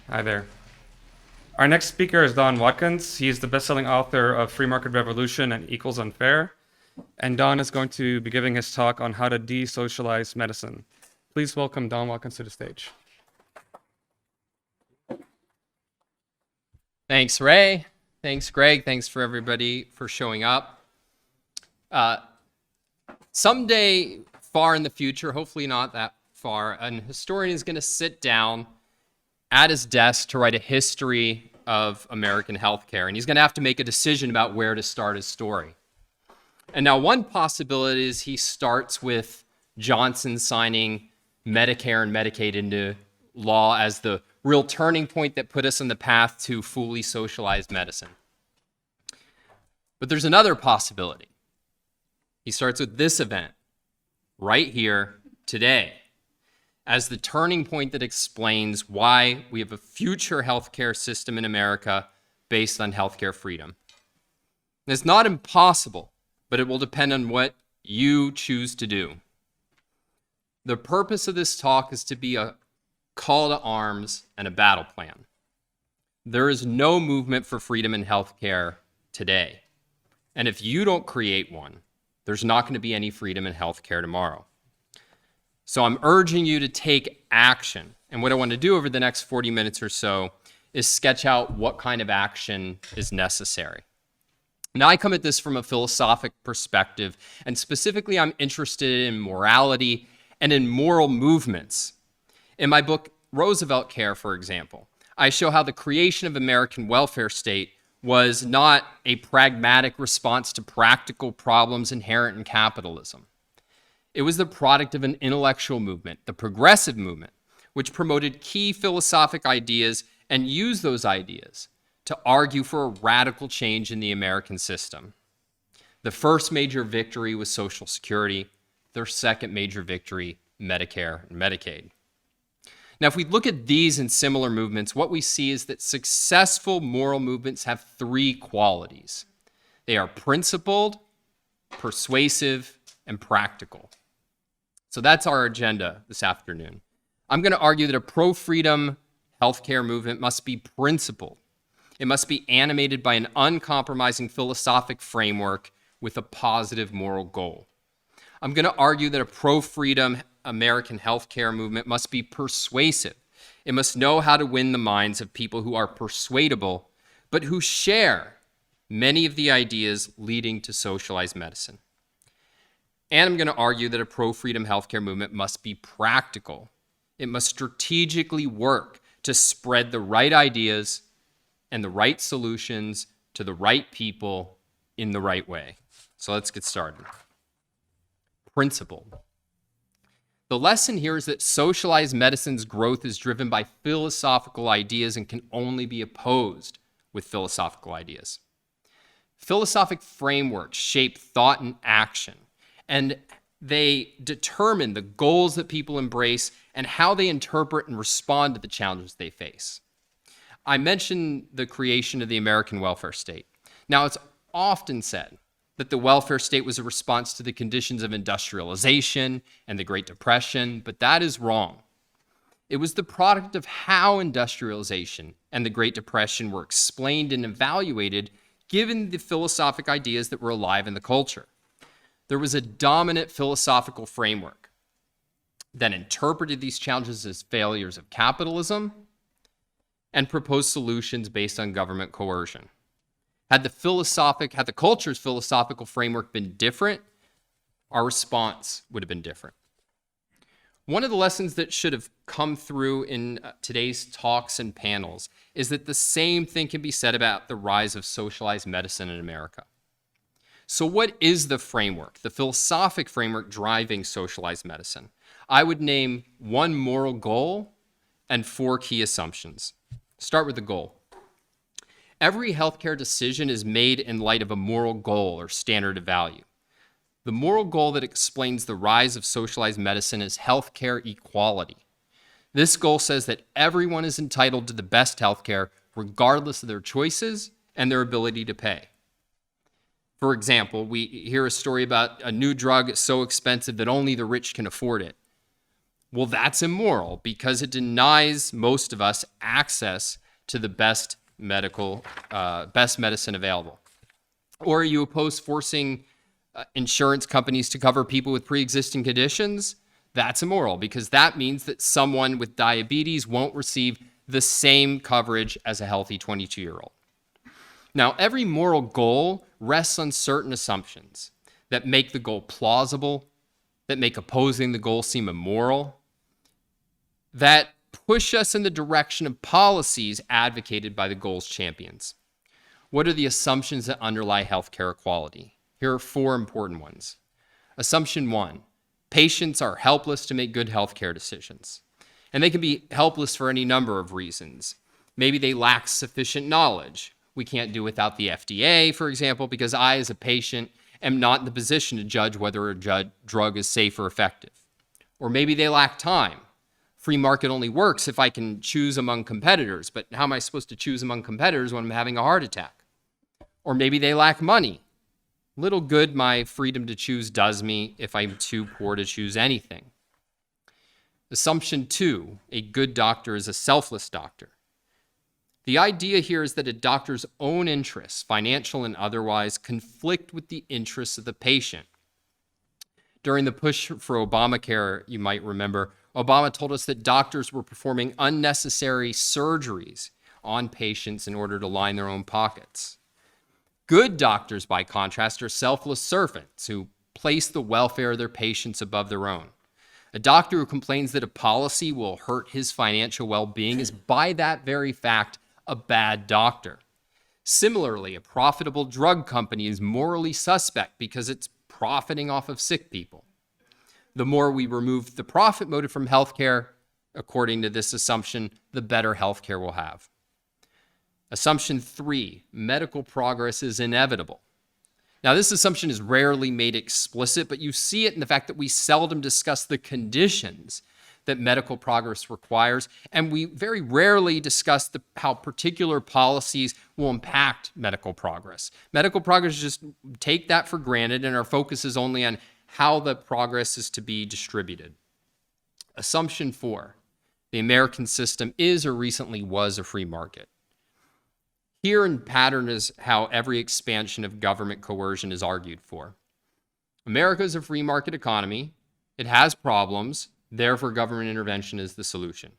Hi there. Our next speaker is Don Watkins. He is the best-selling author of Free Market Revolution and Equals Unfair. And Don is going to be giving his talk on how to desocialize medicine. Please welcome Don Watkins to the stage. Thanks, Ray. Thanks, Greg. Thanks for everybody for showing up. Someday far in the future, hopefully not that far, an historian is going to sit down at his desk to write a history of American healthcare, and he's going to have to make a decision about where to start his story. And now one possibility is he starts with Johnson signing Medicare and Medicaid into law as the real turning point that put us on the path to fully socialized medicine. But there's another possibility. He starts with this event right here today as the turning point that explains why we have a future healthcare system in America based on healthcare freedom. And it's not impossible, but it will depend on what you choose to do. The purpose of this talk is to be a call to arms and a battle plan. There is no movement for freedom in healthcare today. And if you don't create one, there's not going to be any freedom in healthcare tomorrow. So I'm urging you to take action. And what I want to do over the next 40 minutes or so is sketch out what kind of action is necessary. Now, I come at this from a philosophic perspective, and specifically I'm interested in morality and in moral movements. In my book, Roosevelt Care, for example, I show how the creation of American welfare state was not a pragmatic response to practical problems inherent in capitalism. It was the product of an intellectual movement, the progressive movement, which promoted key philosophic ideas and used those ideas to argue for a radical change in the American system. The first major victory was Social Security. Their second major victory, Medicare and Medicaid. Now, if we look at these and similar movements, what we see is that successful moral movements have three qualities. They are principled, persuasive, and practical. So that's our agenda this afternoon. I'm going to argue that a pro-freedom healthcare movement must be principled. It must be animated by an uncompromising philosophic framework with a positive moral goal. I'm going to argue that a pro-freedom American healthcare movement must be persuasive. It must know how to win the minds of people who are persuadable, but who share many of the ideas leading to socialized medicine. And I'm going to argue that a pro-freedom healthcare movement must be practical. It must strategically work to spread the right ideas and the right solutions to the right people in the right way. So let's get started. Principle. The lesson here is that socialized medicine's growth is driven by philosophical ideas and can only be opposed with philosophical ideas. Philosophic frameworks shape thought and action, and they determine the goals that people embrace and how they interpret and respond to the challenges they face. I mentioned the creation of the American welfare state. Now, it's often said that the welfare state was a response to the conditions of industrialization and the Great Depression, but that is wrong. It was the product of how industrialization and the Great Depression were explained and evaluated given the philosophic ideas that were alive in the culture. There was a dominant philosophical framework that interpreted these challenges as failures of capitalism and proposed solutions based on government coercion. Had the culture's philosophical framework been different, our response would have been different. One of the lessons that should have come through in today's talks and panels is that the same thing can be said about the rise of socialized medicine in America. So what is the framework, the philosophic framework driving socialized medicine? I would name one moral goal and four key assumptions. Start with the goal. Every healthcare decision is made in light of a moral goal or standard of value. The moral goal that explains the rise of socialized medicine is healthcare equality. This goal says that everyone is entitled to the best healthcare regardless of their choices and their ability to pay. For example, we hear a story about a new drug so expensive that only the rich can afford it. Well, that's immoral because it denies most of us access to the best medicine available. Or are you opposed forcing insurance companies to cover people with pre-existing conditions? That's immoral because that means that someone with diabetes won't receive the same coverage as a healthy 22-year-old. Now, every moral goal rests on certain assumptions that make the goal plausible, that make opposing the goal seem immoral, that push us in the direction of policies advocated by the goal's champions. What are the assumptions that underlie healthcare equality? Here are 4 important ones. Assumption 1, patients are helpless to make good healthcare decisions. And they can be helpless for any number of reasons. Maybe they lack sufficient knowledge. We can't do without the FDA, for example, because I, as a patient, am not in the position to judge whether a drug is safe or effective. Or maybe they lack time. Free market only works if I can choose among competitors, but how am I supposed to choose among competitors when I'm having a heart attack? Or maybe they lack money. Little good my freedom to choose does me if I'm too poor to choose anything. Assumption 2, a good doctor is a selfless doctor. The idea here is that a doctor's own interests, financial and otherwise, conflict with the interests of the patient. During the push for Obamacare, you might remember, Obama told us that doctors were performing unnecessary surgeries on patients in order to line their own pockets. Good doctors, by contrast, are selfless servants who place the welfare of their patients above their own. A doctor who complains that a policy will hurt his financial well-being is, by that very fact, a bad doctor. Similarly, a profitable drug company is morally suspect because it's profiting off of sick people. The more we remove the profit motive from healthcare, according to this assumption, the better healthcare we'll have. Assumption 3, medical progress is inevitable. Now, this assumption is rarely made explicit, but you see it in the fact that we seldom discuss the conditions that medical progress requires, and we very rarely discuss how particular policies will impact medical progress. Medical progress, just take that for granted, and our focus is only on how the progress is to be distributed. Assumption 4, the American system is or recently was a free market. Here in pattern is how every expansion of government coercion is argued for. America is a free market economy. It has problems. Therefore, government intervention is the solution.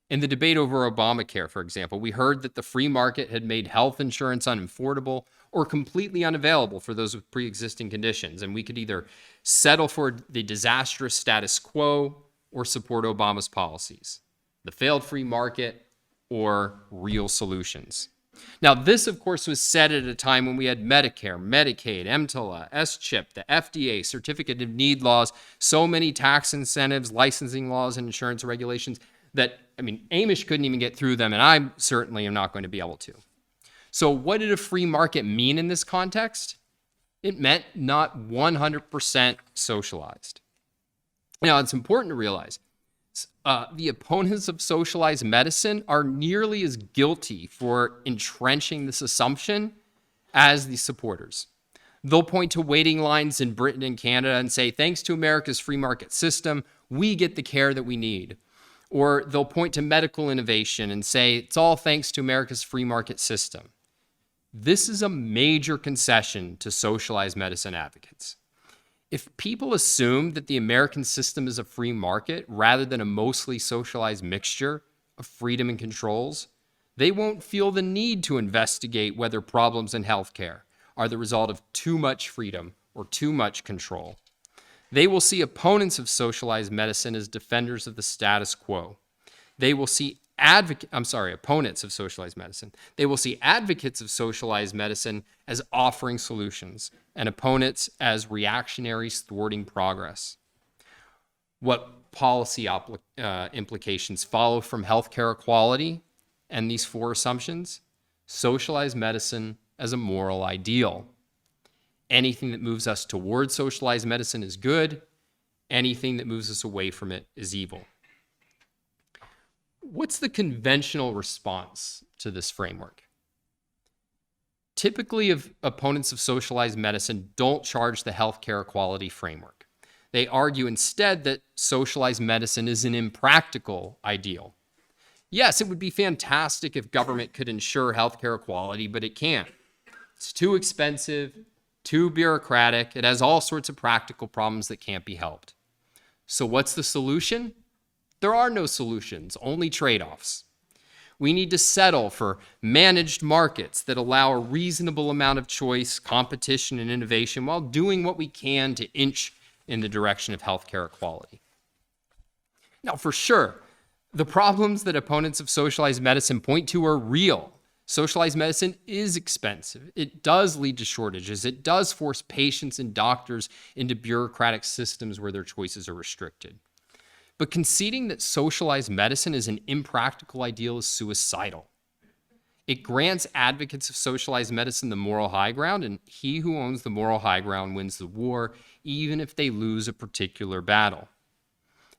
In the debate over Obamacare, for example, we heard that the free market had made health insurance unaffordable or completely unavailable for those with pre-existing conditions, and we could either settle for the disastrous status quo or support Obama's policies, the failed free market or real solutions. Now, this, of course, was said at a time when we had Medicare, Medicaid, EMTLA, S-CHIP, the FDA, Certificate of Need laws, so many tax incentives, licensing laws, and insurance regulations that, Amish couldn't even get through them, and I certainly am not going to be able to. So what did a free market mean in this context? It meant not 100% socialized. Now, it's important to realize the opponents of socialized medicine are nearly as guilty for entrenching this assumption as the supporters. They'll point to waiting lines in Britain and Canada and say, thanks to America's free market system, we get the care that we need. Or they'll point to medical innovation and say, it's all thanks to America's free market system. This is a major concession to socialized medicine advocates. If people assume that the American system is a free market rather than a mostly socialized mixture of freedom and controls, they won't feel the need to investigate whether problems in healthcare are the result of too much freedom or too much control. They will see opponents of socialized medicine as defenders of the status quo. They will see opponents of socialized medicine. They will see advocates of socialized medicine as offering solutions and opponents as reactionaries thwarting progress. What policy implications follow from healthcare equality and these 4 assumptions? Socialized medicine as a moral ideal. Anything that moves us toward socialized medicine is good. Anything that moves us away from it is evil. What's the conventional response to this framework? Typically, opponents of socialized medicine don't charge the healthcare equality framework. They argue instead that socialized medicine is an impractical ideal. Yes, it would be fantastic if government could ensure healthcare equality, but it can't. It's too expensive, too bureaucratic. It has all sorts of practical problems that can't be helped. So what's the solution? There are no solutions, only trade-offs. We need to settle for managed markets that allow a reasonable amount of choice, competition, and innovation while doing what we can to inch in the direction of healthcare equality. Now, for sure, the problems that opponents of socialized medicine point to are real. Socialized medicine is expensive. It does lead to shortages. It does force patients and doctors into bureaucratic systems where their choices are restricted. But conceding that socialized medicine is an impractical ideal is suicidal. It grants advocates of socialized medicine the moral high ground, and he who owns the moral high ground wins the war, even if they lose a particular battle.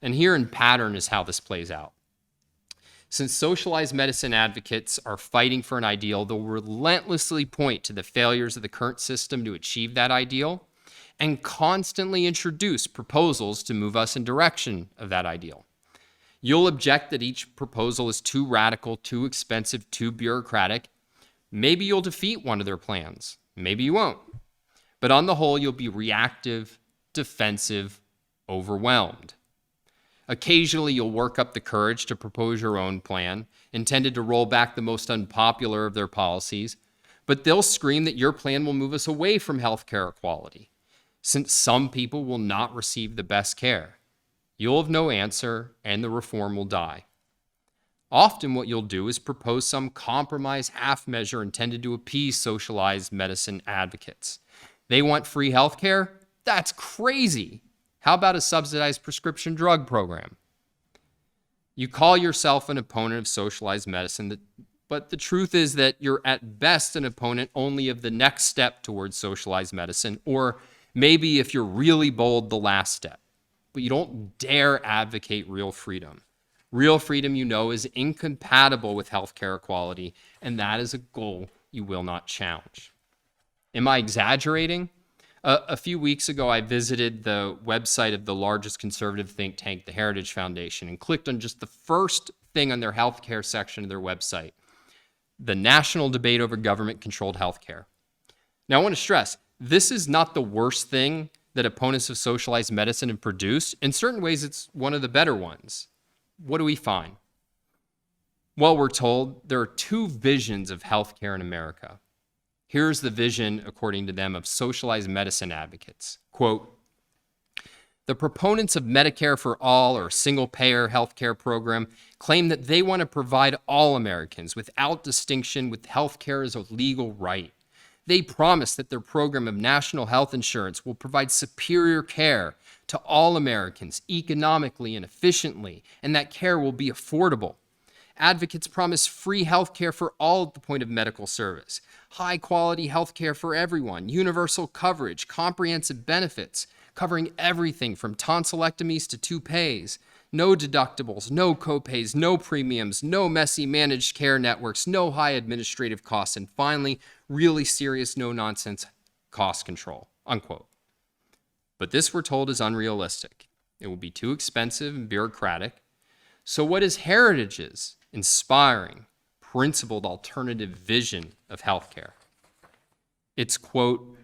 And here in pattern is how this plays out. Since socialized medicine advocates are fighting for an ideal, they'll relentlessly point to the failures of the current system to achieve that ideal and constantly introduce proposals to move us in direction of that ideal. You'll object that each proposal is too radical, too expensive, too bureaucratic. Maybe you'll defeat one of their plans. Maybe you won't. But on the whole, you'll be reactive, defensive, overwhelmed. Occasionally, you'll work up the courage to propose your own plan, intended to roll back the most unpopular of their policies, but they'll scream that your plan will move us away from healthcare equality, since some people will not receive the best care. You'll have no answer, and the reform will die. Often what you'll do is propose some compromise half measure intended to appease socialized medicine advocates. They want free healthcare? That's crazy. How about a subsidized prescription drug program? You call yourself an opponent of socialized medicine, but the truth is that you're at best an opponent only of the next step towards socialized medicine, or maybe if you're really bold, the last step. But you don't dare advocate real freedom. Real freedom, you know, is incompatible with healthcare equality, and that is a goal you will not challenge. Am I exaggerating? A few weeks ago, I visited the website of the largest conservative think tank, the Heritage Foundation, and clicked on just the first thing on their healthcare section of their website, the national debate over government-controlled healthcare. Now, I want to stress, this is not the worst thing that opponents of socialized medicine have produced. In certain ways, it's one of the better ones. What do we find? Well, we're told there are two visions of healthcare in America. Here's the vision, according to them, of socialized medicine advocates. Quote, the proponents of Medicare for all or single-payer healthcare program claim that they want to provide all Americans without distinction with healthcare as a legal right. They promise that their program of national health insurance will provide superior care to all Americans economically and efficiently, and that care will be affordable. Advocates promise free health care for all at the point of medical service, high-quality health care for everyone, universal coverage, comprehensive benefits, covering everything from tonsillectomies to toupees, no deductibles, no copays, no premiums, no messy managed care networks, no high administrative costs, and finally, really serious no-nonsense cost control, unquote. But this, we're told, is unrealistic. It will be too expensive and bureaucratic. So what is Heritage's inspiring, principled alternative vision of healthcare? It's, quote,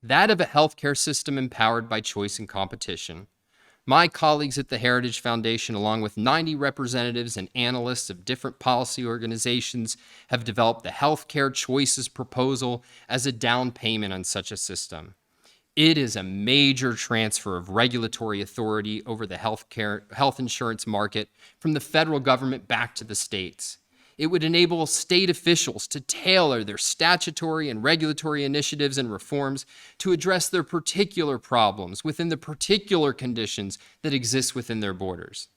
that of a healthcare system empowered by choice and competition. My colleagues at the Heritage Foundation, along with 90 representatives and analysts of different policy organizations, have developed the Healthcare Choices proposal as a down payment on such a system. It is a major transfer of regulatory authority over the health insurance market from the federal government back to the states. It would enable state officials to tailor their statutory and regulatory initiatives and reforms to address their particular problems within the particular conditions that exist within their borders.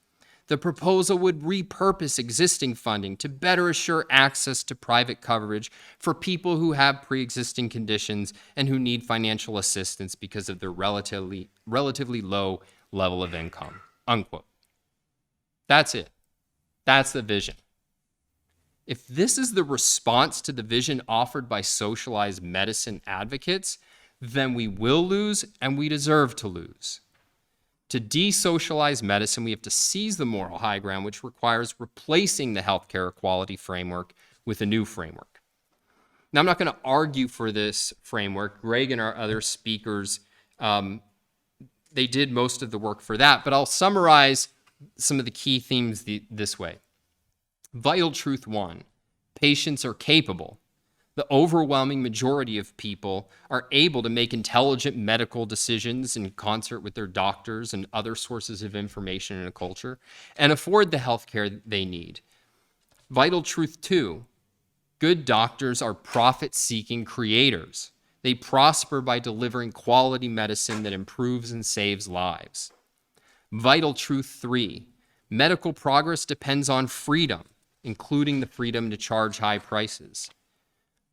The proposal would repurpose existing funding to better assure access to private coverage for people who have pre-existing conditions and who need financial assistance because of their relatively low level of income, unquote. That's it. That's the vision. If this is the response to the vision offered by socialized medicine advocates, then we will lose and we deserve to lose. To desocialize medicine, we have to seize the moral high ground, which requires replacing the healthcare equality framework with a new framework. Now, I'm not going to argue for this framework. Greg and our other speakers, they did most of the work for that, but I'll summarize some of the key themes this way. Vital truth one, patients are capable. The overwhelming majority of people are able to make intelligent medical decisions in concert with their doctors and other sources of information in a culture and afford the health care they need. Vital truth two, good doctors are profit-seeking creators. They prosper by delivering quality medicine that improves and saves lives. Vital truth three, medical progress depends on freedom, including the freedom to charge high prices.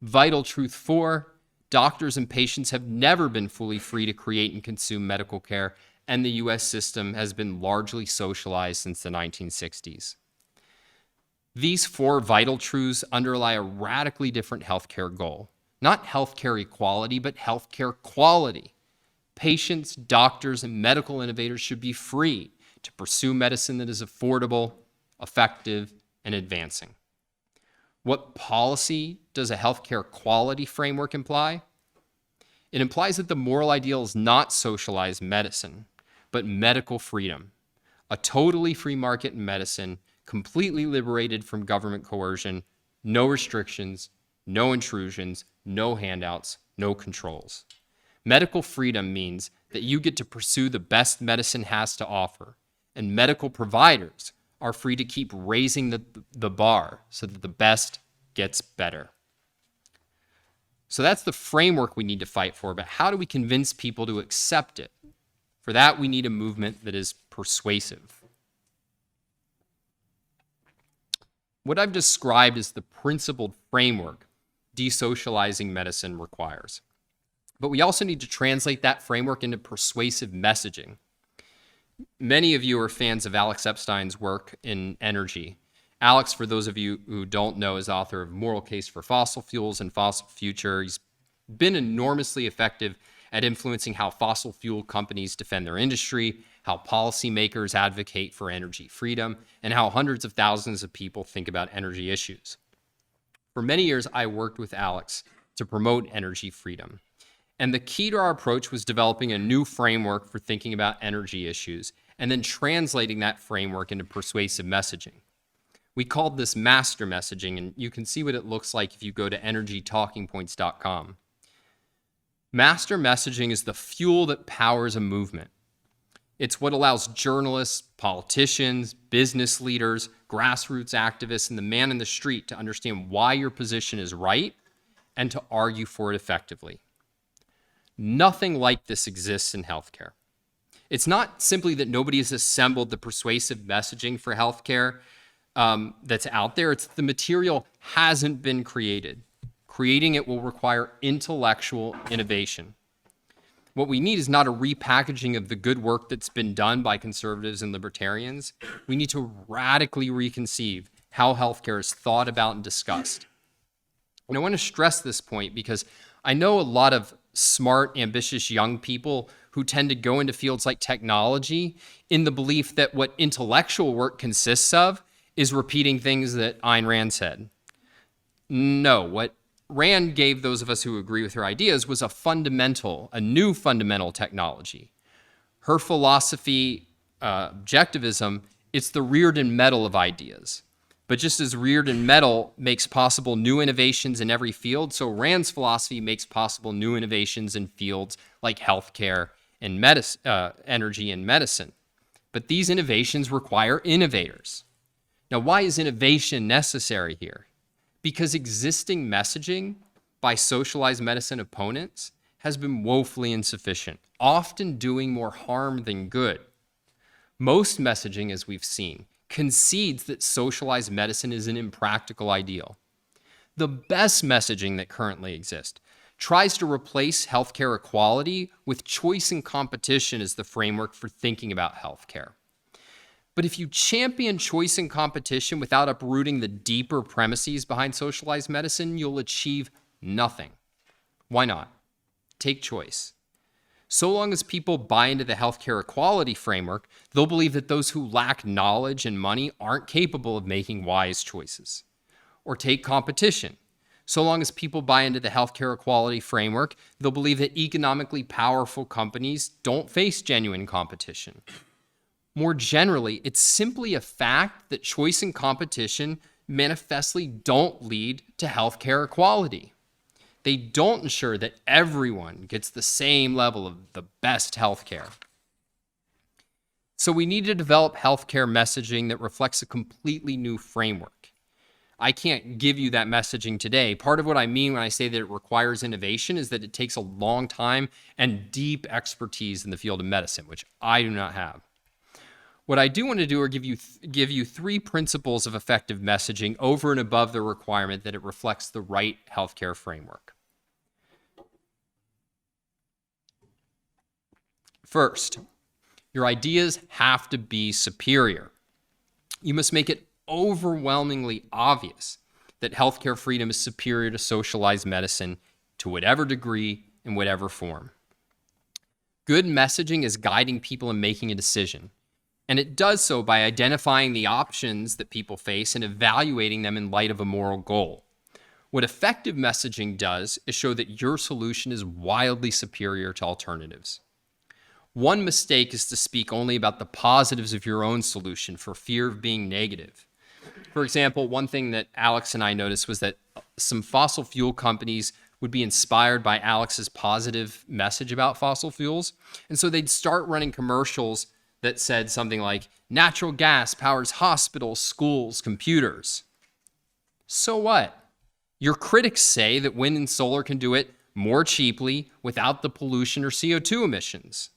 Vital truth four, doctors and patients have never been fully free to create and consume medical care, and the US system has been largely socialized since the 1960s. These four vital truths underlie a radically different healthcare goal. Not healthcare equality, but healthcare quality. Patients, doctors, and medical innovators should be free to pursue medicine that is affordable, effective, and advancing. What policy does a healthcare quality framework imply? It implies that the moral ideal is not socialized medicine, but medical freedom, a totally free market in medicine, completely liberated from government coercion, no restrictions, no intrusions, no handouts, no controls. Medical freedom means that you get to pursue the best medicine has to offer, and medical providers are free to keep raising the bar so that the best gets better. So that's the framework we need to fight for, but how do we convince people to accept it? For that, we need a movement that is persuasive. What I've described is the principled framework desocializing medicine requires. But we also need to translate that framework into persuasive messaging. Many of you are fans of Alex Epstein's work in energy. Alex, for those of you who don't know, is author of Moral Case for Fossil Fuels and Fossil Future. He's been enormously effective at influencing how fossil fuel companies defend their industry, how policymakers advocate for energy freedom, and how hundreds of thousands of people think about energy issues. For many years, I worked with Alex to promote energy freedom. And the key to our approach was developing a new framework for thinking about energy issues and then translating that framework into persuasive messaging. We called this master messaging, and you can see what it looks like if you go to energytalkingpoints.com. Master messaging is the fuel that powers a movement. It's what allows journalists, politicians, business leaders, grassroots activists, and the man in the street to understand why your position is right and to argue for it effectively. Nothing like this exists in healthcare. It's not simply that nobody has assembled the persuasive messaging for healthcare that's out there. It's the material hasn't been created. Creating it will require intellectual innovation. What we need is not a repackaging of the good work that's been done by conservatives and libertarians. We need to radically reconceive how healthcare is thought about and discussed. And I want to stress this point because I know a lot of smart, ambitious young people who tend to go into fields like technology in the belief that what intellectual work consists of is repeating things that Ayn Rand said. No, what Rand gave those of us who agree with her ideas was a new fundamental technology. Her philosophy, objectivism, it's the Rearden metal of ideas. But just as Rearden metal makes possible new innovations in every field, so Rand's philosophy makes possible new innovations in fields like healthcare and energy and medicine. But these innovations require innovators. Now, why is innovation necessary here? Because existing messaging by socialized medicine opponents has been woefully insufficient, often doing more harm than good. Most messaging, as we've seen, concedes that socialized medicine is an impractical ideal. The best messaging that currently exists tries to replace healthcare equality with choice and competition as the framework for thinking about healthcare. But if you champion choice and competition without uprooting the deeper premises behind socialized medicine, you'll achieve nothing. Why not? Take choice. So long as people buy into the healthcare equality framework, they'll believe that those who lack knowledge and money aren't capable of making wise choices. Or take competition. So long as people buy into the healthcare equality framework, they'll believe that economically powerful companies don't face genuine competition. More generally, it's simply a fact that choice and competition manifestly don't lead to healthcare equality. They don't ensure that everyone gets the same level of the best healthcare. So we need to develop healthcare messaging that reflects a completely new framework. I can't give you that messaging today. Part of what I mean when I say that it requires innovation is that it takes a long time and deep expertise in the field of medicine, which I do not have. What I do want to do are give you 3 principles of effective messaging over and above the requirement that it reflects the right healthcare framework. First, your ideas have to be superior. You must make it overwhelmingly obvious that healthcare freedom is superior to socialized medicine to whatever degree and whatever form. Good messaging is guiding people in making a decision, and it does so by identifying the options that people face and evaluating them in light of a moral goal. What effective messaging does is show that your solution is wildly superior to alternatives. One mistake is to speak only about the positives of your own solution for fear of being negative. For example, one thing that Alex and I noticed was that some fossil fuel companies would be inspired by Alex's positive message about fossil fuels. And so they'd start running commercials that said something like, natural gas powers hospitals, schools, computers. So what? Your critics say that wind and solar can do it more cheaply without the pollution or CO2 emissions.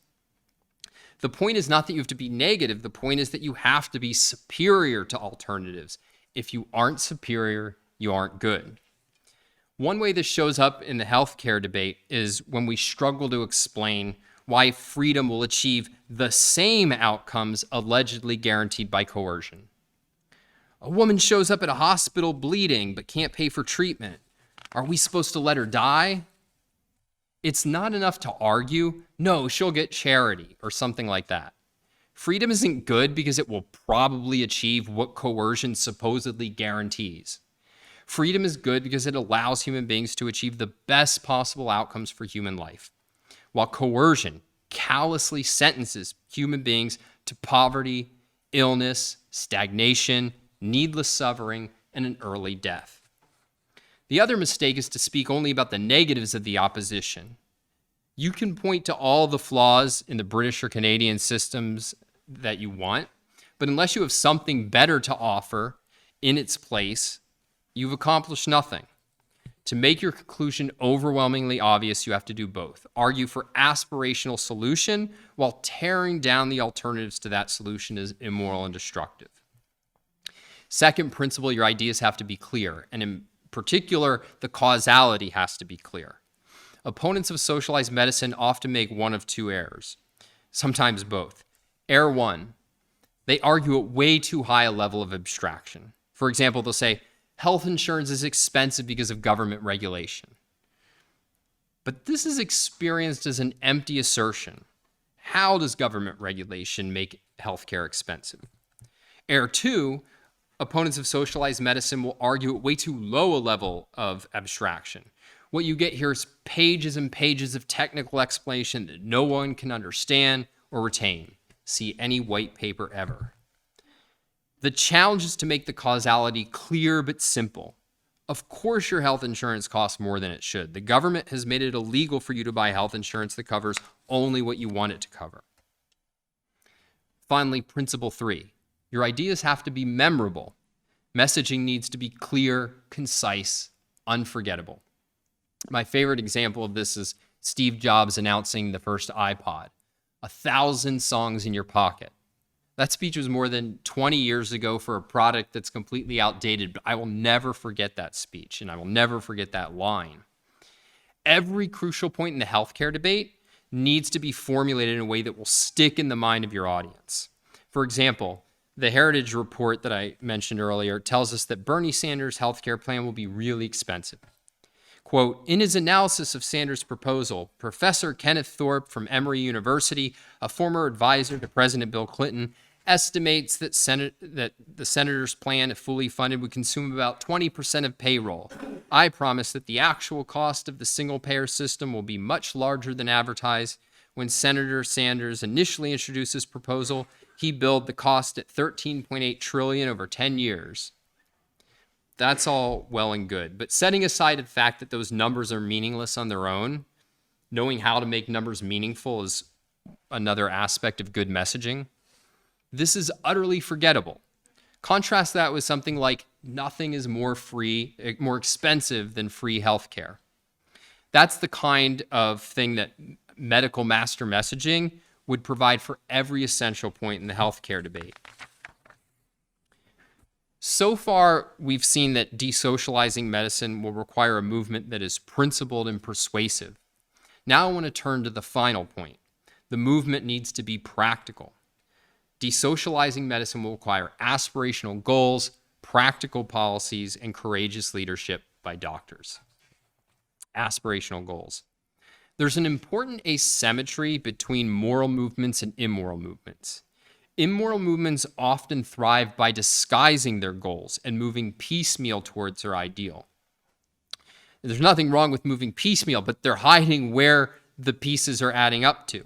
The point is not that you have to be negative. The point is that you have to be superior to alternatives. If you aren't superior, you aren't good. One way this shows up in the healthcare debate is when we struggle to explain why freedom will achieve the same outcomes allegedly guaranteed by coercion. A woman shows up at a hospital bleeding but can't pay for treatment. Are we supposed to let her die? It's not enough to argue, no, she'll get charity or something like that. Freedom isn't good because it will probably achieve what coercion supposedly guarantees. Freedom is good because it allows human beings to achieve the best possible outcomes for human life, while coercion callously sentences human beings to poverty, illness, stagnation, needless suffering, and an early death. The other mistake is to speak only about the negatives of the opposition. You can point to all the flaws in the British or Canadian systems that you want, but unless you have something better to offer in its place, you've accomplished nothing. To make your conclusion overwhelmingly obvious, you have to do both. Argue for aspirational solution while tearing down the alternatives to that solution as immoral and destructive. Second principle, your ideas have to be clear, and in particular, the causality has to be clear. Opponents of socialized medicine often make one of 2 errors, sometimes both. Error 1, they argue at way too high a level of abstraction. For example, they'll say, health insurance is expensive because of government regulation. But this is experienced as an empty assertion. How does government regulation make healthcare expensive? Error 2, opponents of socialized medicine will argue at way too low a level of abstraction. What you get here is pages and pages of technical explanation that no one can understand or retain. See any white paper ever. The challenge is to make the causality clear but simple. Of course your health insurance costs more than it should. The government has made it illegal for you to buy health insurance that covers only what you want it to cover. Finally, principle 3. Your ideas have to be memorable. Messaging needs to be clear, concise, unforgettable. My favorite example of this is Steve Jobs announcing the first iPod. 1,000 songs in your pocket. That speech was more than 20 years ago for a product that's completely outdated, but I will never forget that speech, and I will never forget that line. Every crucial point in the healthcare debate needs to be formulated in a way that will stick in the mind of your audience. For example, the Heritage report that I mentioned earlier tells us that Bernie Sanders' healthcare plan will be really expensive. Quote, in his analysis of Sanders' proposal, Professor Kenneth Thorpe from Emory University, a former advisor to President Bill Clinton, estimates that the senator's plan, if fully funded, would consume about 20% of payroll. I promise that the actual cost of the single-payer system will be much larger than advertised. When Senator Sanders initially introduced this proposal, he billed the cost at $13.8 trillion over 10 years. That's all well and good. But setting aside the fact that those numbers are meaningless on their own, knowing how to make numbers meaningful is another aspect of good messaging. This is utterly forgettable. Contrast that with something like nothing is more expensive than free healthcare. That's the kind of thing that medical master messaging would provide for every essential point in the healthcare debate. So far, we've seen that desocializing medicine will require a movement that is principled and persuasive. Now I want to turn to the final point. The movement needs to be practical. Desocializing medicine will require aspirational goals, practical policies, and courageous leadership by doctors. Aspirational goals. There's an important asymmetry between moral movements and immoral movements. Immoral movements often thrive by disguising their goals and moving piecemeal towards their ideal. There's nothing wrong with moving piecemeal, but they're hiding where the pieces are adding up to.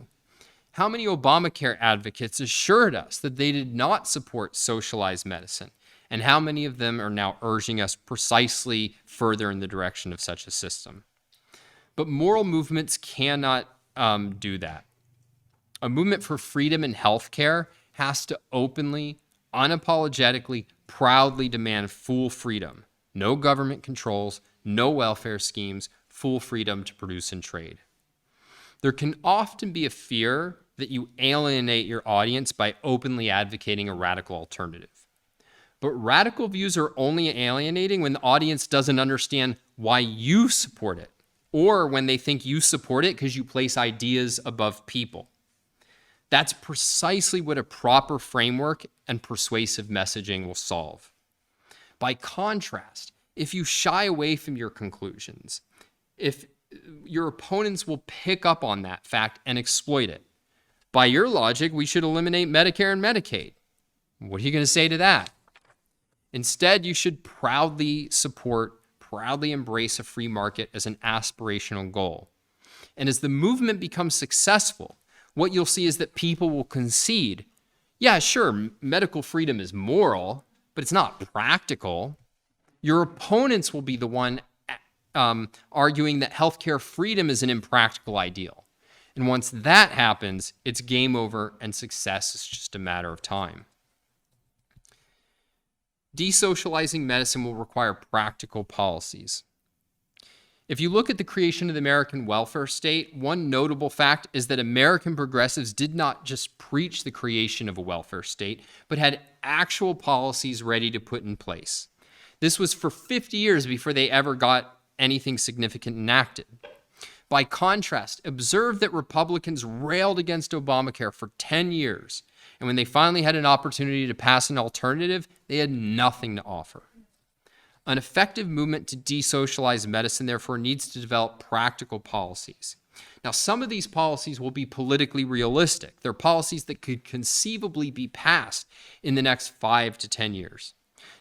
How many Obamacare advocates assured us that they did not support socialized medicine? And how many of them are now urging us precisely further in the direction of such a system? But moral movements cannot do that. A movement for freedom in healthcare has to openly, unapologetically, proudly demand full freedom. No government controls, no welfare schemes, full freedom to produce and trade. There can often be a fear that you alienate your audience by openly advocating a radical alternative. But radical views are only alienating when the audience doesn't understand why you support it, or when they think you support it because you place ideas above people. That's precisely what a proper framework and persuasive messaging will solve. By contrast, if you shy away from your conclusions, if your opponents will pick up on that fact and exploit it. By your logic, we should eliminate Medicare and Medicaid. What are you going to say to that? Instead, you should proudly embrace a free market as an aspirational goal. And as the movement becomes successful, what you'll see is that people will concede, yeah, sure, medical freedom is moral, but it's not practical. Your opponents will be the one arguing that healthcare freedom is an impractical ideal. And once that happens, it's game over and success is just a matter of time. Desocializing medicine will require practical policies. If you look at the creation of the American welfare state, one notable fact is that American progressives did not just preach the creation of a welfare state, but had actual policies ready to put in place. This was for 50 years before they ever got anything significant enacted. By contrast, observe that Republicans railed against Obamacare for 10 years, and when they finally had an opportunity to pass an alternative, they had nothing to offer. An effective movement to desocialize medicine, therefore, needs to develop practical policies. Now, some of these policies will be politically realistic. They're policies that could conceivably be passed in the next 5 to 10 years.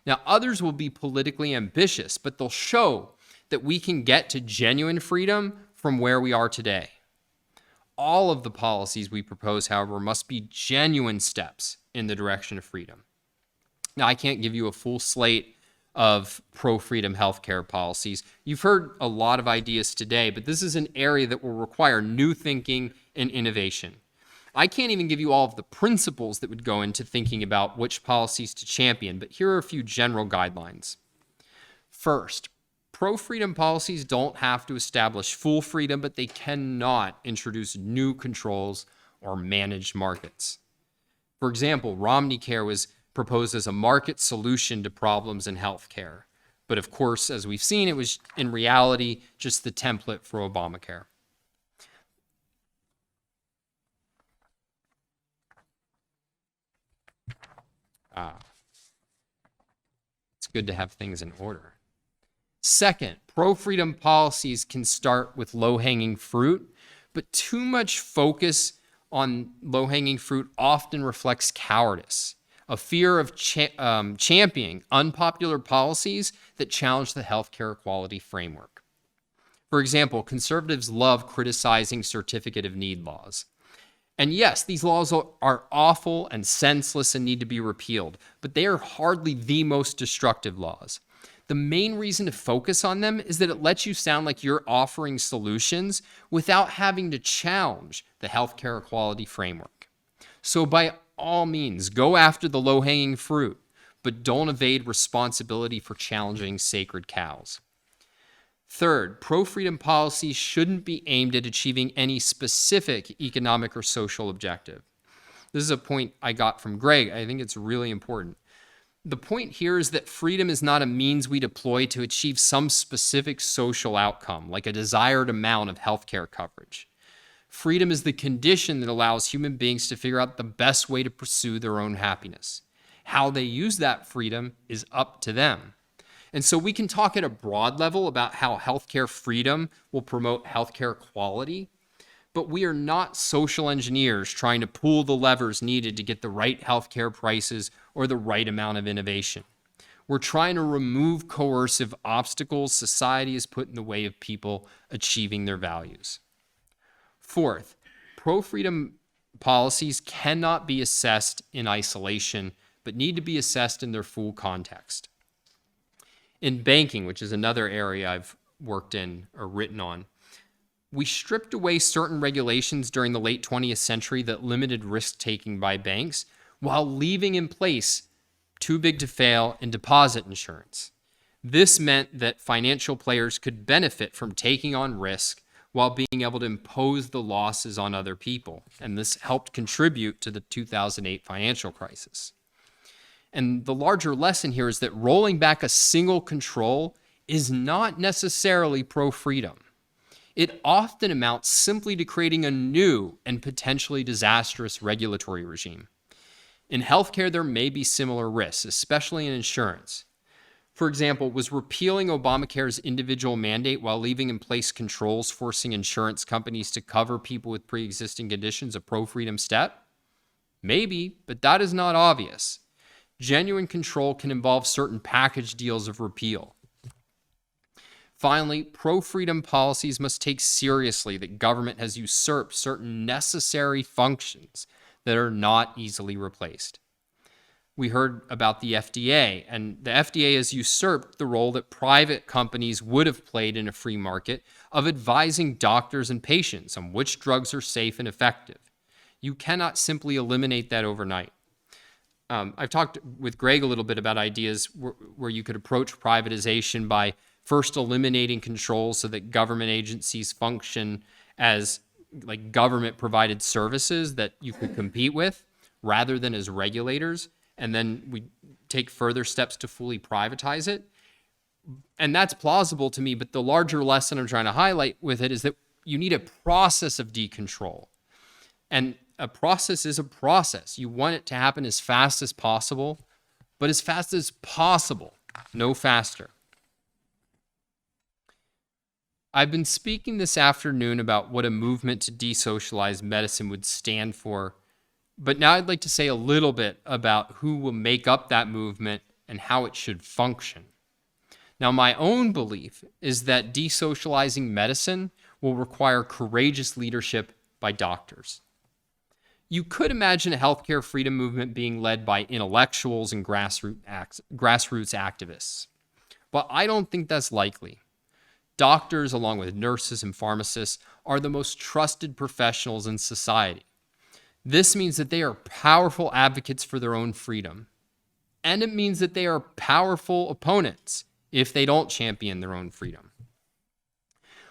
Now, others will be politically ambitious, but they'll show that we can get to genuine freedom from where we are today. All of the policies we propose, however, must be genuine steps in the direction of freedom. Now, I can't give you a full slate of pro-freedom healthcare policies. You've heard a lot of ideas today, but this is an area that will require new thinking and innovation. I can't even give you all of the principles that would go into thinking about which policies to champion, but here are a few general guidelines. First, pro-freedom policies don't have to establish full freedom, but they cannot introduce new controls or managed markets. For example, Romney Care was proposed as a market solution to problems in healthcare. But of course, as we've seen, it was in reality just the template for Obamacare. It's good to have things in order. Second, pro-freedom policies can start with low-hanging fruit, but too much focus on low-hanging fruit often reflects cowardice, a fear of championing unpopular policies that challenge the healthcare equality framework. For example, conservatives love criticizing certificate of need laws. And yes, these laws are awful and senseless and need to be repealed, but they are hardly the most destructive laws. The main reason to focus on them is that it lets you sound like you're offering solutions without having to challenge the healthcare equality framework. So by all means, go after the low-hanging fruit, but don't evade responsibility for challenging sacred cows. Third, pro-freedom policies shouldn't be aimed at achieving any specific economic or social objective. This is a point I got from Greg. I think it's really important. The point here is that freedom is not a means we deploy to achieve some specific social outcome, like a desired amount of healthcare coverage. Freedom is the condition that allows human beings to figure out the best way to pursue their own happiness. How they use that freedom is up to them. And so we can talk at a broad level about how healthcare freedom will promote healthcare equality, but we are not social engineers trying to pull the levers needed to get the right healthcare prices or the right amount of innovation. We're trying to remove coercive obstacles society has put in the way of people achieving their values. Fourth, pro-freedom policies cannot be assessed in isolation, but need to be assessed in their full context. In banking, which is another area I've worked in or written on, we stripped away certain regulations during the late 20th century that limited risk-taking by banks while leaving in place too big to fail and deposit insurance. This meant that financial players could benefit from taking on risk while being able to impose the losses on other people. And this helped contribute to the 2008 financial crisis. And the larger lesson here is that rolling back a single control is not necessarily pro-freedom. It often amounts simply to creating a new and potentially disastrous regulatory regime. In healthcare, there may be similar risks, especially in insurance. For example, was repealing Obamacare's individual mandate while leaving in place controls forcing insurance companies to cover people with pre-existing conditions a pro-freedom step? Maybe, but that is not obvious. Genuine control can involve certain package deals of repeal. Finally, pro-freedom policies must take seriously that government has usurped certain necessary functions that are not easily replaced. We heard about the FDA, and the FDA has usurped the role that private companies would have played in a free market of advising doctors and patients on which drugs are safe and effective. You cannot simply eliminate that overnight. I've talked with Greg a little bit about ideas where you could approach privatization by first eliminating controls so that government agencies function as like government provided services that you could compete with rather than as regulators. And then we take further steps to fully privatize it. And that's plausible to me, but the larger lesson I'm trying to highlight with it is that you need a process of decontrol. And a process is a process. You want it to happen as fast as possible, but as fast as possible, no faster. I've been speaking this afternoon about what a movement to desocialize medicine would stand for, but now I'd like to say a little bit about who will make up that movement and how it should function. Now, my own belief is that desocializing medicine will require courageous leadership by doctors. You could imagine a healthcare freedom movement being led by intellectuals and grassroots activists, but I don't think that's likely. Doctors, along with nurses and pharmacists, are the most trusted professionals in society. This means that they are powerful advocates for their own freedom. And it means that they are powerful opponents if they don't champion their own freedom.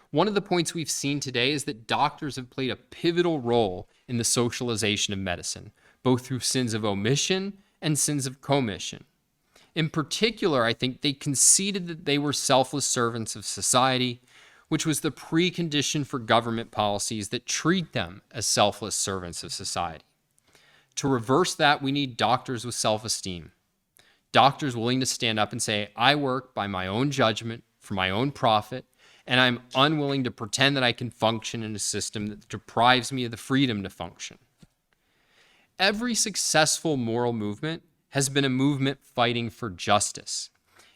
One of the points we've seen today is that doctors have played a pivotal role in the socialization of medicine, both through sins of omission and sins of commission. In particular, I think they conceded that they were selfless servants of society, which was the precondition for government policies that treat them as selfless servants of society. To reverse that, we need doctors with self-esteem. Doctors willing to stand up and say, I work by my own judgment for my own profit, and I'm unwilling to pretend that I can function in a system that deprives me of the freedom to function. Every successful moral movement has been a movement fighting for justice,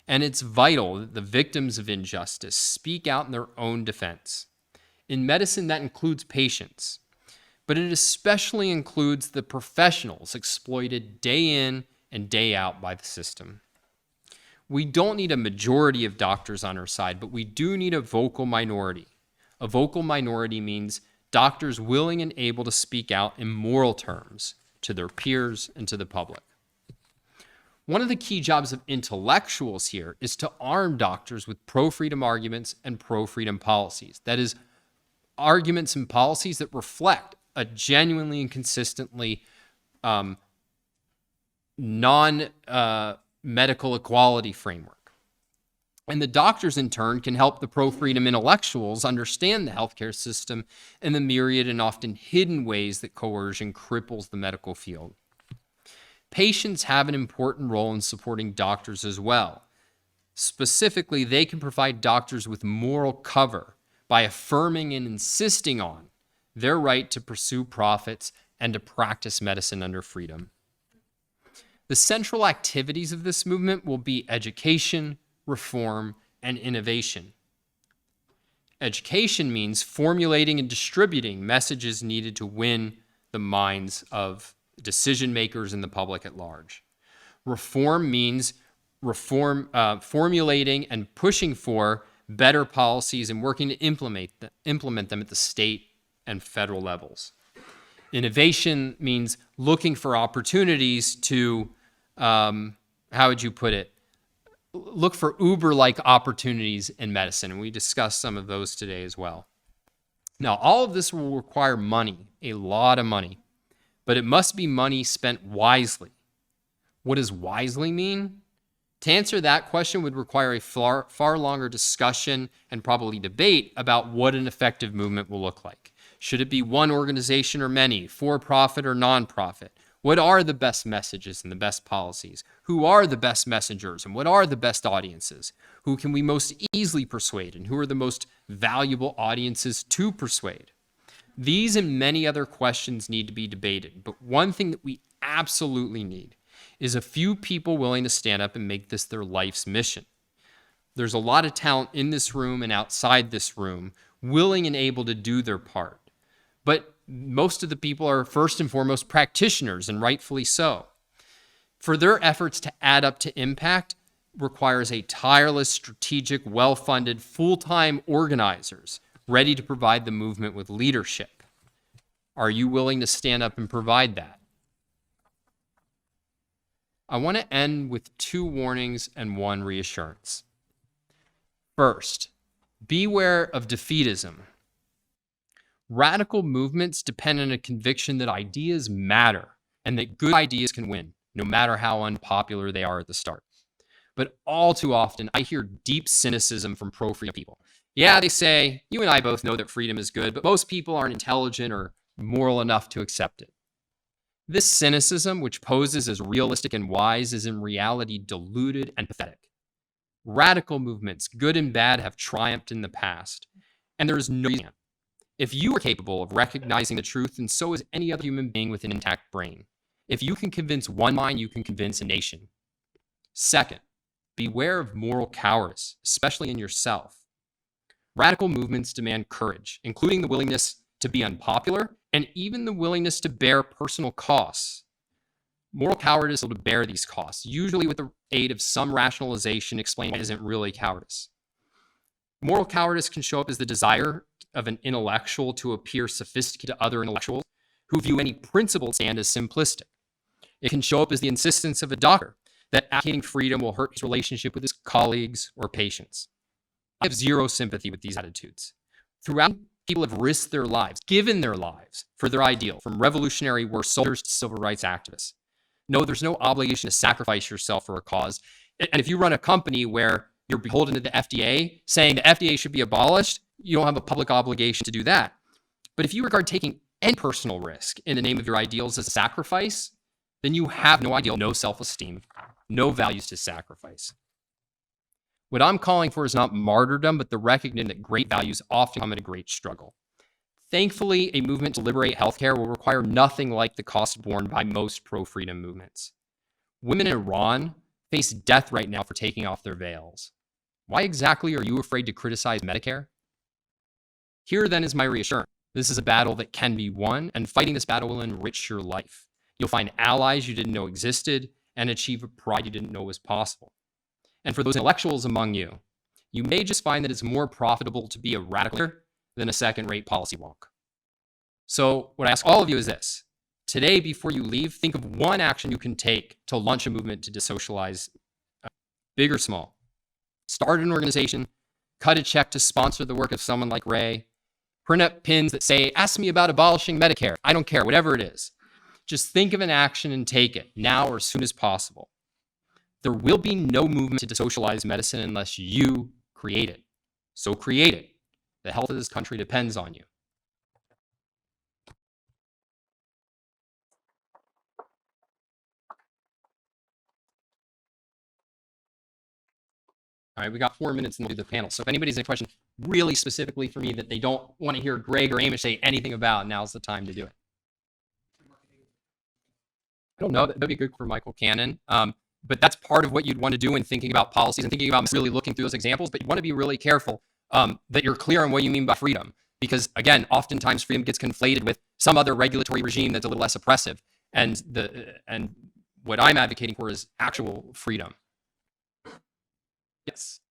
and it's vital that the victims of injustice speak out in their own defense. In medicine, that includes patients, but it especially includes the professionals exploited day in and day out by the system. We don't need a majority of doctors on our side, but we do need a vocal minority. A vocal minority means doctors willing and able to speak out in moral terms to their peers and to the public. One of the key jobs of intellectuals here is to arm doctors with pro-freedom arguments and pro-freedom policies. That is, arguments and policies that reflect a genuinely and consistently non-medical equality framework. And the doctors, in turn, can help the pro-freedom intellectuals understand the healthcare system and the myriad and often hidden ways that coercion cripples the medical field. Patients have an important role in supporting doctors as well. Specifically, they can provide doctors with moral cover by affirming and insisting on their right to pursue profits and to practice medicine under freedom. The central activities of this movement will be education, reform, and innovation. Education means formulating and distributing messages needed to win the minds of decision makers and the public at large. Reform means formulating and pushing for better policies and working to implement them at the state and federal levels. Innovation means looking for opportunities to, look for Uber-like opportunities in medicine, and we discussed some of those today as well. Now, all of this will require money, a lot of money, but it must be money spent wisely. What does wisely mean? To answer that question would require a far longer discussion and probably debate about what an effective movement will look like. Should it be one organization or many, for-profit or non-profit? What are the best messages and the best policies? Who are the best messengers and what are the best audiences? Who can we most easily persuade and who are the most valuable audiences to persuade? These and many other questions need to be debated, but one thing that we absolutely need is a few people willing to stand up and make this their life's mission. There's a lot of talent in this room and outside this room willing and able to do their part. But most of the people are first and foremost practitioners, and rightfully so. For their efforts to add up to impact requires a tireless, strategic, well-funded, full-time organizers ready to provide the movement with leadership. Are you willing to stand up and provide that? I want to end with 2 warnings and 1 reassurance. First, beware of defeatism. Radical movements depend on a conviction that ideas matter and that good ideas can win, no matter how unpopular they are at the start. But all too often, I hear deep cynicism from pro-freedom people. Yeah, they say, you and I both know that freedom is good, but most people aren't intelligent or moral enough to accept it. This cynicism, which poses as realistic and wise, is in reality deluded and pathetic. Radical movements, good and bad, have triumphed in the past, and there is no reason. If you are capable of recognizing the truth, then so is any other human being with an intact brain. If you can convince one mind, you can convince a nation. Second, beware of moral cowardice, especially in yourself. Radical movements demand courage, including the willingness to be unpopular and even the willingness to bear personal costs. Moral cowardice will to bear these costs, usually with the aid of some rationalization explaining it isn't really cowardice. Moral cowardice can show up as the desire of an intellectual to appear sophisticated to other intellectuals who view any principled stand as simplistic. It can show up as the insistence of a doctor that advocating freedom will hurt his relationship with his colleagues or patients. I have zero sympathy with these attitudes. Throughout, people have risked their lives, given their lives for their ideal, from Revolutionary War soldiers to civil rights activists. No, there's no obligation to sacrifice yourself for a cause. And if you run a company where you're beholden to the FDA, saying the FDA should be abolished, you don't have a public obligation to do that. But if you regard taking any personal risk in the name of your ideals as a sacrifice, then you have no ideal, no self-esteem, no values to sacrifice. What I'm calling for is not martyrdom, but the recognition that great values often come at a great struggle. Thankfully, a movement to liberate healthcare will require nothing like the cost borne by most pro-freedom movements. Women in Iran face death right now for taking off their veils. Why exactly are you afraid to criticize Medicare? Here then is my reassurance. This is a battle that can be won, and fighting this battle will enrich your life. You'll find allies you didn't know existed and achieve a pride you didn't know was possible. And for those intellectuals among you, you may just find that it's more profitable to be a radical than a second-rate policy wonk. So what I ask all of you is this. Today, before you leave, think of one action you can take to launch a movement to desocialize, big or small. Start an organization, cut a check to sponsor the work of someone like Ray, print up pins that say, ask me about abolishing Medicare. I don't care, whatever it is. Just think of an action and take it now or as soon as possible. There will be no movement to desocialize medicine unless you create it. So create it. The health of this country depends on you. All right, we got 4 minutes and we'll do the panel. So if anybody's a question really specifically for me that they don't want to hear Greg or Amish say anything about, now's the time to do it. I don't know. That'd be good for Michael Cannon. But that's part of what you'd want to do in thinking about policies and thinking about really looking through those examples. But you want to be really careful that you're clear on what you mean by freedom. Because again, oftentimes freedom gets conflated with some other regulatory regime that's a little less oppressive. And what I'm advocating for is actual freedom. Yes.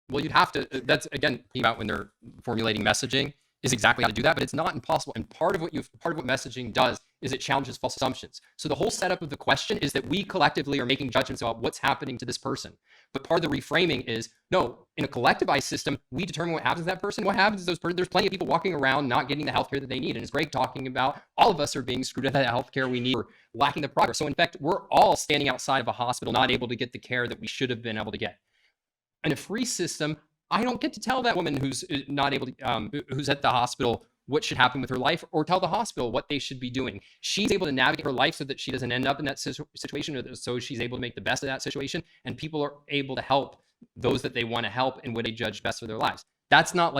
Well, you'd have to, that's again, about when they're formulating messaging is exactly how to do that, but it's not impossible. And part of what messaging does is it challenges false assumptions. So the whole setup of the question is that we collectively are making judgments about what's happening to this person. But part of the reframing is, no, in a collectivized system, we determine what happens to that person. What happens is there's plenty of people walking around not getting the healthcare that they need. And it's Greg talking about all of us are being screwed out of the healthcare we need or lacking the progress. So in fact, we're all standing outside of a hospital, not able to get the care that we should have been able to get. In a free system, I don't get to tell that woman who's not able to, who's at the hospital what should happen with her life or tell the hospital what they should be doing. She's able to navigate her life so that she doesn't end up in that situation, or so she's able to make the best of that situation. And people are able to help those that they want to help and what they judge best for their lives. That's not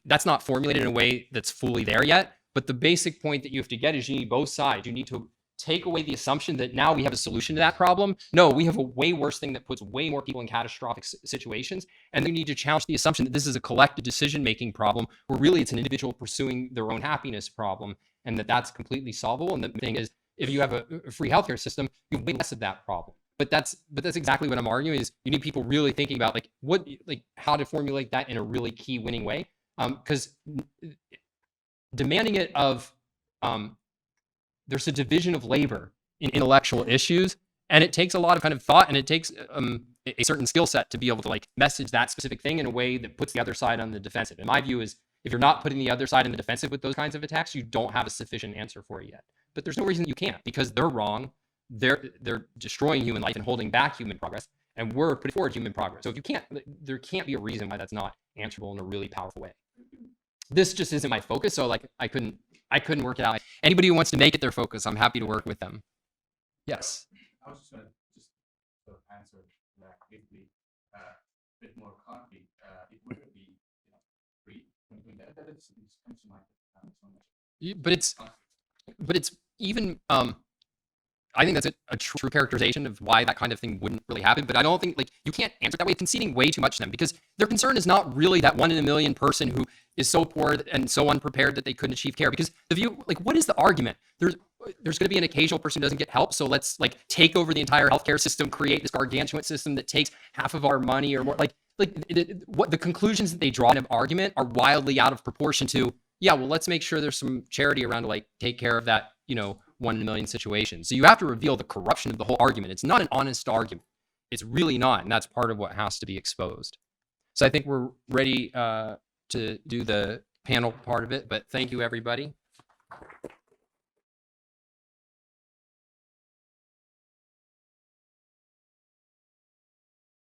that's not formulated in a way that's fully there yet. But the basic point that you have to get is you need both sides. You need to take away the assumption that now we have a solution to that problem. No, we have a way worse thing that puts way more people in catastrophic situations. And then you need to challenge the assumption that this is a collective decision-making problem where really it's an individual pursuing their own happiness problem and that's completely solvable. And the thing is, if you have a free healthcare system, you have way less of that problem. But that's exactly what I'm arguing is you need people really thinking about how to formulate that in a really key winning way. Because demanding it of, there's a division of labor in intellectual issues, and it takes a lot of kind of thought, and it takes a certain skill set to be able to message that specific thing in a way that puts the other side on the defensive. And my view is, if you're not putting the other side on the defensive with those kinds of attacks, you don't have a sufficient answer for it yet. But there's no reason that you can't, because they're wrong. They're destroying human life and holding back human progress, and we're putting forward human progress. So if you can't, there can't be a reason why that's not answerable in a really powerful way. This just isn't my focus, so I couldn't work it out. Anybody who wants to make it their focus, I'm happy to work with them. Yes. I was just going to sort of answer that quickly, a bit more concrete. It wouldn't be free. That just comes to mind so much. But it's even I think that's a true characterization of why that kind of thing wouldn't really happen. But I don't think you can't answer it that way, conceding way too much to them, because their concern is not really that 1 in a million person who is so poor and so unprepared that they couldn't achieve care. Because the view, what is the argument? There's going to be an occasional person who doesn't get help, so let's take over the entire healthcare system, create this gargantuan system that takes half of our money or more. What the conclusions that they draw in an argument are wildly out of proportion to, yeah, well, let's make sure there's some charity around to take care of that, 1 in a million situation. So you have to reveal the corruption of the whole argument. It's not an honest argument. It's really not. And that's part of what has to be exposed. So I think we're ready to do the panel part of it, but thank you, everybody.